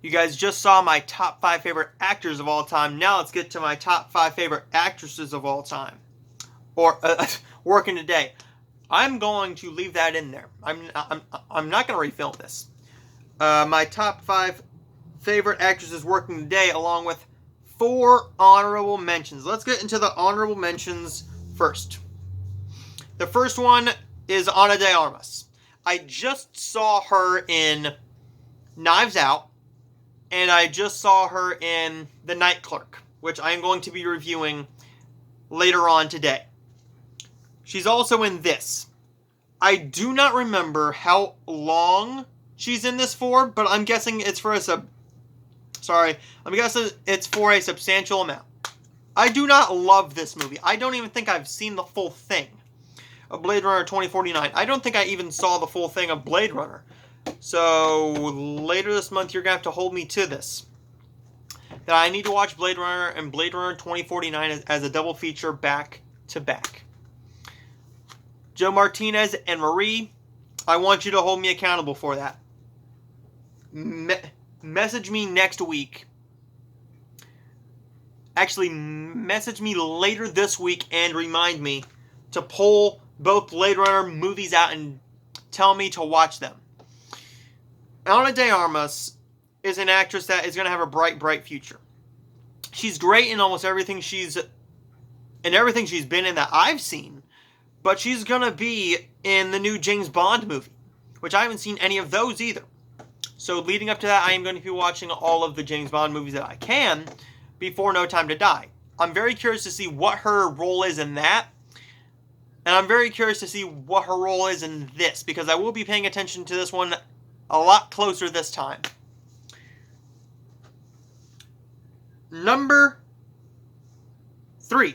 You guys just saw my top 5 favorite actors of all time. Now let's get to my top 5 favorite actresses of all time. Or working today. I'm going to leave that in there. I'm not going to refilm this. My top 5 favorite actresses working today, along with 4 honorable mentions. Let's get into the honorable mentions first. The first one is Ana de Armas. I just saw her in Knives Out, and I just saw her in The Night Clerk, which I am going to be reviewing later on today. She's also in this. I do not remember how long she's in this for, but I'm guessing it's for I'm guessing it's for a substantial amount. I do not love this movie. I don't even think I've seen the full thing of Blade Runner 2049. I don't think I even saw the full thing of Blade Runner. So later this month, you're going to have to hold me to this. That I need to watch Blade Runner and Blade Runner 2049 as a double feature back to back. Joe Martinez and Marie, I want you to hold me accountable for that. Message me next week. Actually, message me later this week and remind me to pull both Blade Runner movies out and tell me to watch them. Ana de Armas is an actress that is going to have a bright, bright future. She's great in almost everything she's been in that I've seen. But she's going to be in the new James Bond movie, which I haven't seen any of those either. So leading up to that, I am going to be watching all of the James Bond movies that I can before No Time to Die. I'm very curious to see what her role is in that. And I'm very curious to see what her role is in this, because I will be paying attention to this one a lot closer this time. Number 2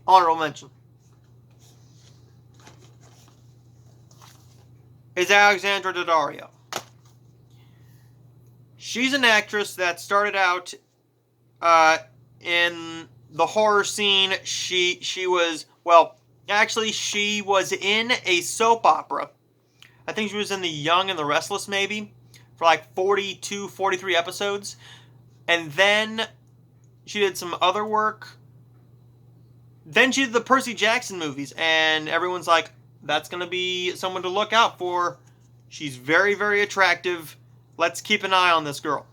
honorable mention, is Alexandra Daddario. She's an actress that started out in the horror scene. She was in a soap opera. I think she was in The Young and the Restless, maybe, for like 42, 43 episodes. And then she did some other work. Then she did the Percy Jackson movies, and everyone's like, that's going to be someone to look out for. She's very, very attractive. Let's keep an eye on this girl.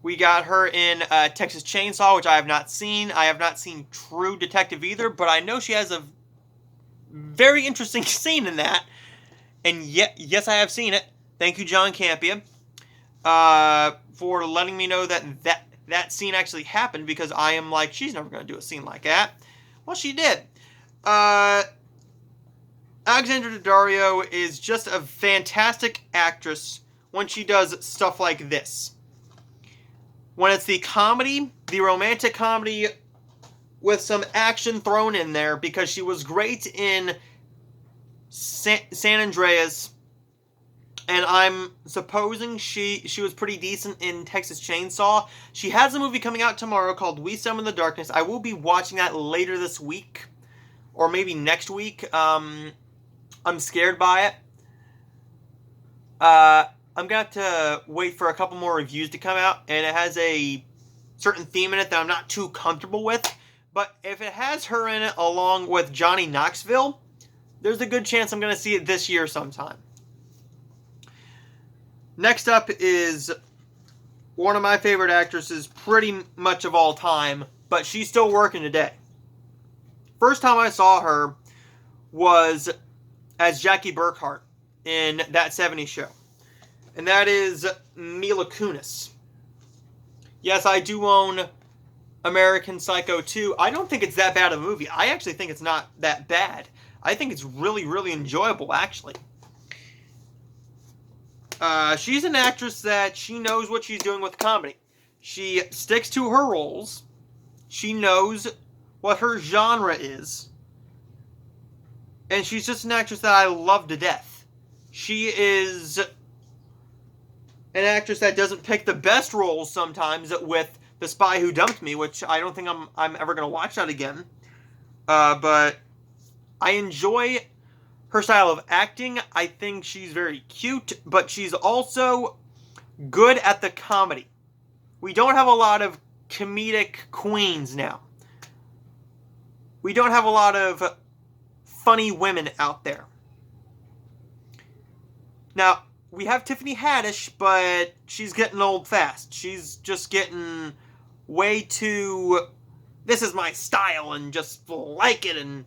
We got her in Texas Chainsaw, which I have not seen. I have not seen True Detective either, but I know she has a very interesting scene in that. And yes, I have seen it. Thank you, John Campea, for letting me know that scene actually happened, because I am like, she's never going to do a scene like that. Well, she did. Alexandra Daddario is just a fantastic actress when she does stuff like this. When it's the comedy, the romantic comedy with some action thrown in there, because she was great in San Andreas, and I'm supposing she was pretty decent in Texas Chainsaw. She has a movie coming out tomorrow called We Summon the Darkness. I will be watching that later this week, or maybe next week. I'm scared by it. I'm going to have to wait for a couple more reviews to come out, and it has a certain theme in it that I'm not too comfortable with. But if it has her in it along with Johnny Knoxville, there's a good chance I'm going to see it this year sometime. Next up is one of my favorite actresses pretty much of all time, but she's still working today. First time I saw her was as Jackie Burkhart in That 70s Show. And that is Mila Kunis. Yes, I do own American Psycho 2. I don't think it's that bad of a movie. I actually think it's not that bad. I think it's really, really enjoyable, actually. She's an actress that she knows what she's doing with comedy. She sticks to her roles. She knows what her genre is. And she's just an actress that I love to death. She is an actress that doesn't pick the best roles sometimes with The Spy Who Dumped Me, which I don't think I'm ever going to watch that again. But I enjoy her style of acting. I think she's very cute, but she's also good at the comedy. We don't have a lot of comedic queens now. We don't have a lot of funny women out there. Now, we have Tiffany Haddish, but she's getting old fast. She's just getting way too, this is my style, and just like it. And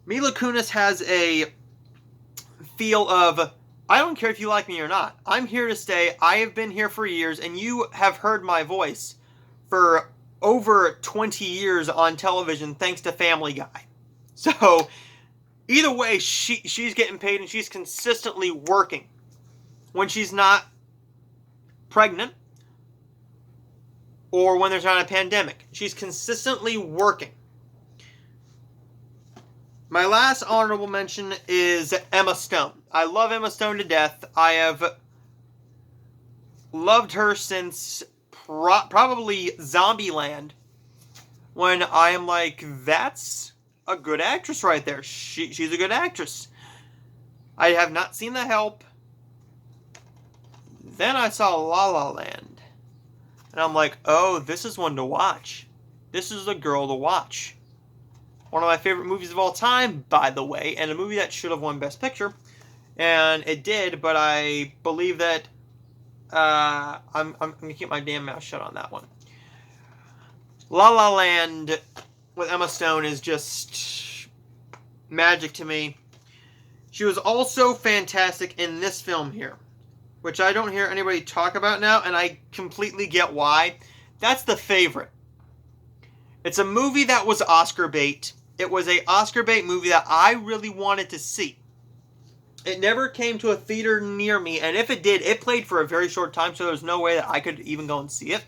Mila Kunis has a feel of, I don't care if you like me or not. I'm here to stay. I have been here for years, and you have heard my voice for over 20 years on television thanks to Family Guy. So, either way, she's getting paid, and she's consistently working. When she's not pregnant, or when there's not a pandemic, she's consistently working. My last honorable mention is Emma Stone. I love Emma Stone to death. I have loved her since probably Zombieland, when I am like, that's a good actress right there. She's a good actress. I have not seen The Help. Then I saw La La Land. And I'm like, oh, this is one to watch. This is a girl to watch. One of my favorite movies of all time, by the way, and a movie that should have won Best Picture. And it did, but I believe that I'm going to keep my damn mouth shut on that one. La La Land with Emma Stone is just magic to me. She was also fantastic in this film here, which I don't hear anybody talk about now, and I completely get why. That's The Favorite. It's a movie that was Oscar bait. It was an Oscar bait movie that I really wanted to see. It never came to a theater near me, and if it did, it played for a very short time, so there's no way that I could even go and see it.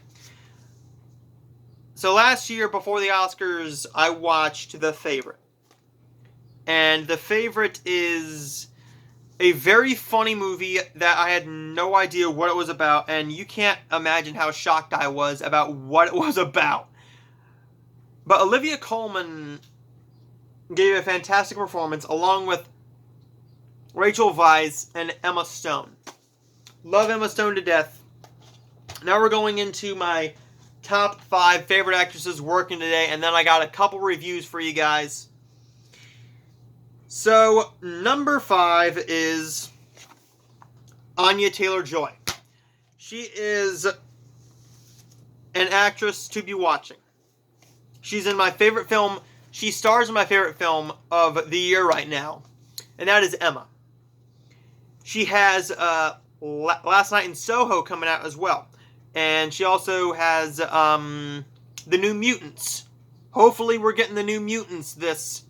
So last year, before the Oscars, I watched The Favorite. And The Favorite is a very funny movie that I had no idea what it was about, and you can't imagine how shocked I was about what it was about. But Olivia Colman gave a fantastic performance, along with Rachel Weisz and Emma Stone. Love Emma Stone to death. Now we're going into my top 5 favorite actresses working today, and then I got a couple reviews for you guys. So, number 5 is Anya Taylor-Joy. She is an actress to be watching. She's in my favorite film. She stars in my favorite film of the year right now, and that is Emma. She has Last Night in Soho coming out as well. And she also has The New Mutants. Hopefully we're getting The New Mutants this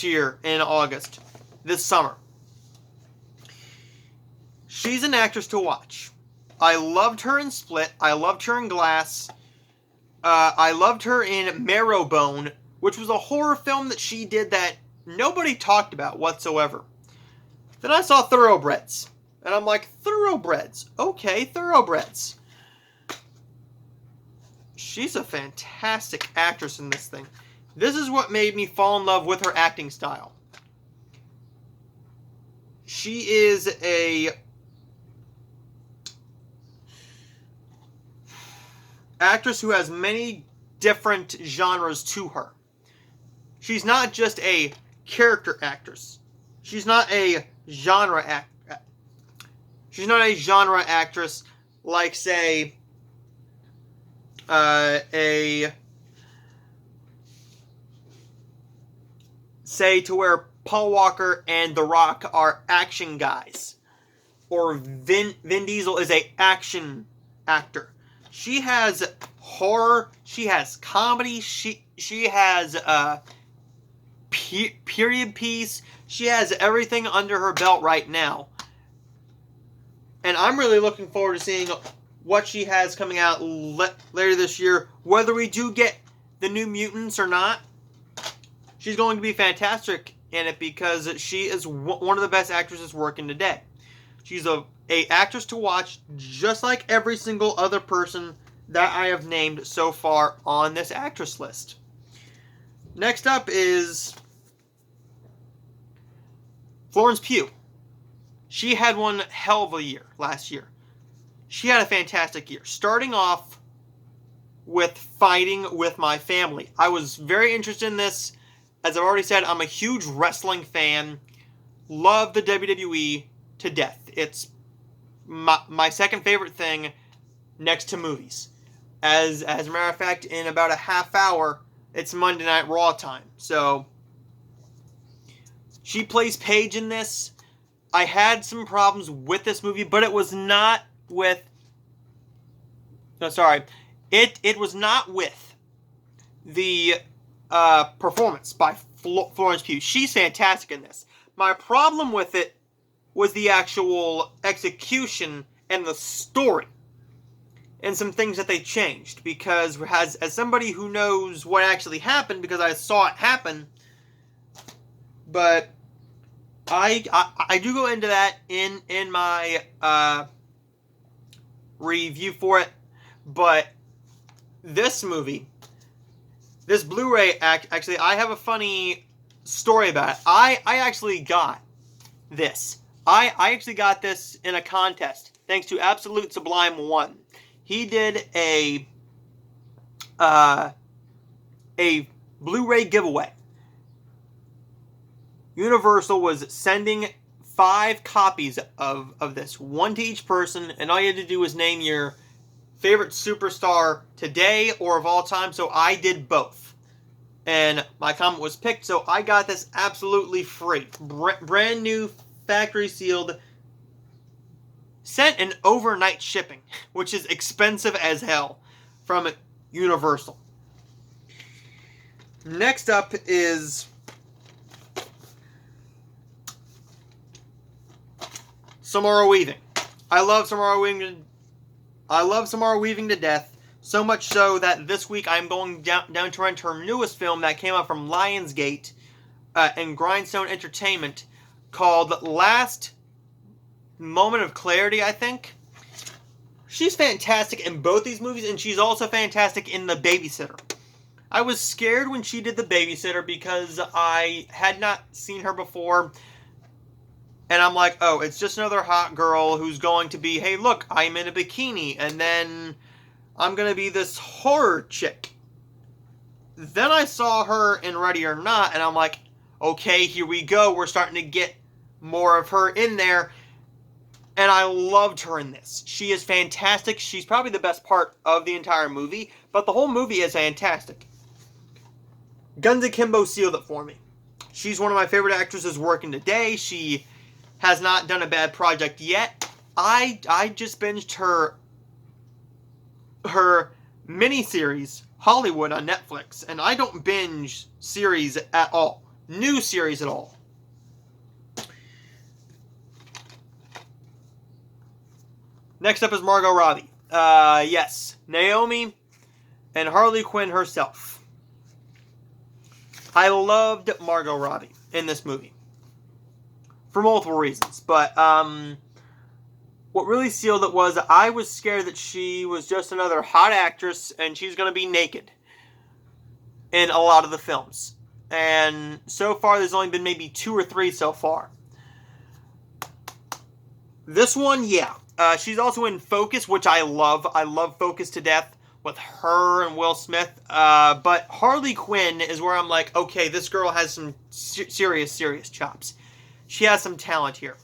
year in August. This summer. She's an actress to watch. I loved her in Split. I loved her in Glass. I loved her in Marrowbone, which was a horror film that she did that nobody talked about whatsoever. Then I saw Thoroughbreds. And I'm like, Thoroughbreds. Okay, Thoroughbreds. She's a fantastic actress in this thing. This is what made me fall in love with her acting style. She is a actress who has many different genres to her. She's not just a character actress. She's not a genre actress. She's not a genre actress like, say, to where Paul Walker and The Rock are action guys, or Vin Diesel is a action actor. She has horror. She has comedy. She has period piece. She has everything under her belt right now. And I'm really looking forward to seeing what she has coming out later this year. Whether we do get The New Mutants or not, she's going to be fantastic in it because she is one of the best actresses working today. She's a actress to watch, just like every single other person that I have named so far on this actress list. Next up is Florence Pugh. She had one hell of a year last year. she had a fantastic year. Starting off with Fighting with My Family. I was very interested in this. As I've already said, I'm a huge wrestling fan. Love the WWE to death. It's my second favorite thing next to movies. As a matter of fact, in about a half hour, it's Monday Night Raw time. So, she plays Paige in this. I had some problems with this movie, but it was not with... No, sorry. It was not with the performance by Florence Pugh. She's fantastic in this. My problem with it was the actual execution and the story. And some things that they changed. Because as somebody who knows what actually happened, because I saw it happen, but I do go into that in my review for it. But this movie, this Blu-ray, actually, I have a funny story about it. I actually got this. I actually got this in a contest, thanks to Absolute Sublime 1. He did a Blu-ray giveaway. Universal was sending 5 copies of this, one to each person, and all you had to do was name your favorite superstar today or of all time, so I did both. And my comment was picked, so I got this absolutely free. Brand new, factory sealed, sent in overnight shipping, which is expensive as hell, from Universal. Next up is Samara Weaving. I love Samara Weaving to death, so much so that this week I'm going down to rent her newest film that came out from Lionsgate and Grindstone Entertainment, called Last Moment of Clarity, I think. She's fantastic in both these movies, and she's also fantastic in The Babysitter. I was scared when she did The Babysitter because I had not seen her before, and I'm like, oh, it's just another hot girl who's going to be, hey, look, I'm in a bikini, and then I'm going to be this horror chick. Then I saw her in Ready or Not, and I'm like, okay, here we go. We're starting to get more of her in there. And I loved her in this. She is fantastic. She's probably the best part of the entire movie, but the whole movie is fantastic. Guns Akimbo sealed it for me. She's one of my favorite actresses working today. She has not done a bad project yet. I just binged her miniseries, Hollywood, on Netflix, and I don't binge series at all. New series at all. Next up is Margot Robbie. Yes, Naomi and Harley Quinn herself. I loved Margot Robbie in this movie for multiple reasons, but what really sealed it was I was scared that she was just another hot actress and she's going to be naked in a lot of the films. And so far, there's only been maybe 2 or 3 so far. This one, yeah. She's also in Focus, which I love. I love Focus to death with her and Will Smith. But Harley Quinn is where I'm like, okay, this girl has some serious chops. She has some talent here.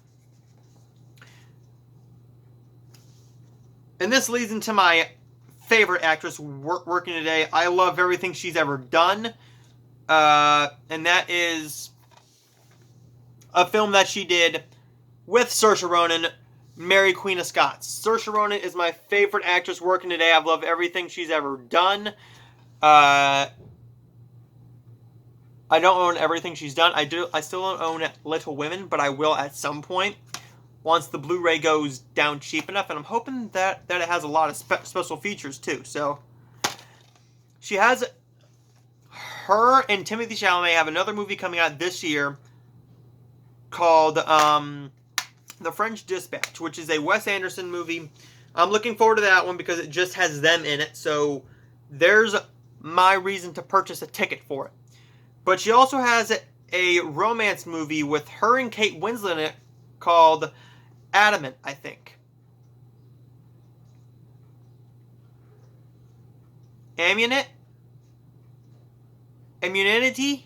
And this leads into my favorite actress working today. I love everything she's ever done. And that is a film that she did with Saoirse Ronan, Mary Queen of Scots. Saoirse Ronan is my favorite actress working today. I've loved everything she's ever done. I don't own everything she's done. I still don't own Little Women, but I will at some point once the Blu-ray goes down cheap enough. And I'm hoping that it has a lot of special features too. So she has... Her and Timothée Chalamet have another movie coming out this year called The French Dispatch, which is a Wes Anderson movie. I'm looking forward to that one because it just has them in it, so there's my reason to purchase a ticket for it. But she also has a romance movie with her and Kate Winslet in it called Adamant, I think. Ammunity.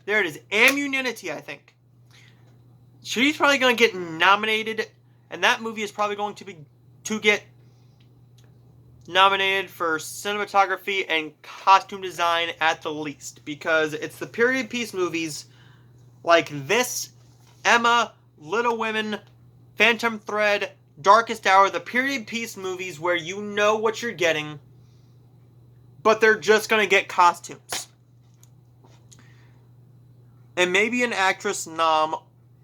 There it is. Ammunity, I think. She's probably going to get nominated, and that movie is probably going to get nominated for cinematography and costume design at the least, because it's the period piece movies like this, Emma, Little Women, Phantom Thread, Darkest Hour, the period piece movies where you know what you're getting, but they're just going to get costumes. And maybe an actress nom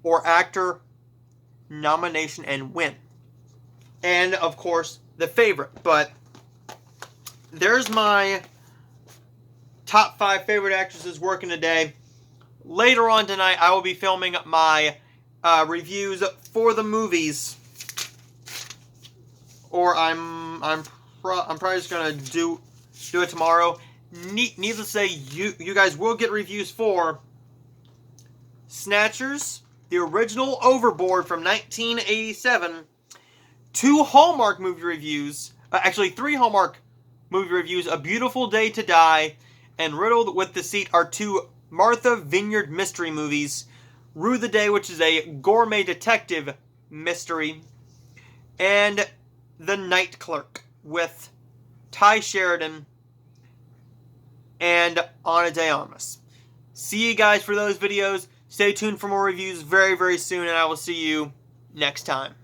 or actor nomination and win. And, of course, the favorite. But there's my top 5 favorite actresses working today. Later on tonight, I will be filming my reviews for the movies. Or I'm probably just gonna do it tomorrow. Needless to say, you guys will get reviews for Snatchers, the original Overboard from 1987, 2 Hallmark movie reviews, actually 3 Hallmark movie reviews, A Beautiful Day to Die, and Riddled with Deceit are 2 Martha Vineyard mystery movies, Rue the Day, which is a gourmet detective mystery, and The Night Clerk with Ty Sheridan and Ana de Armas. See you guys for those videos. Stay tuned for more reviews very, very soon, and I will see you next time.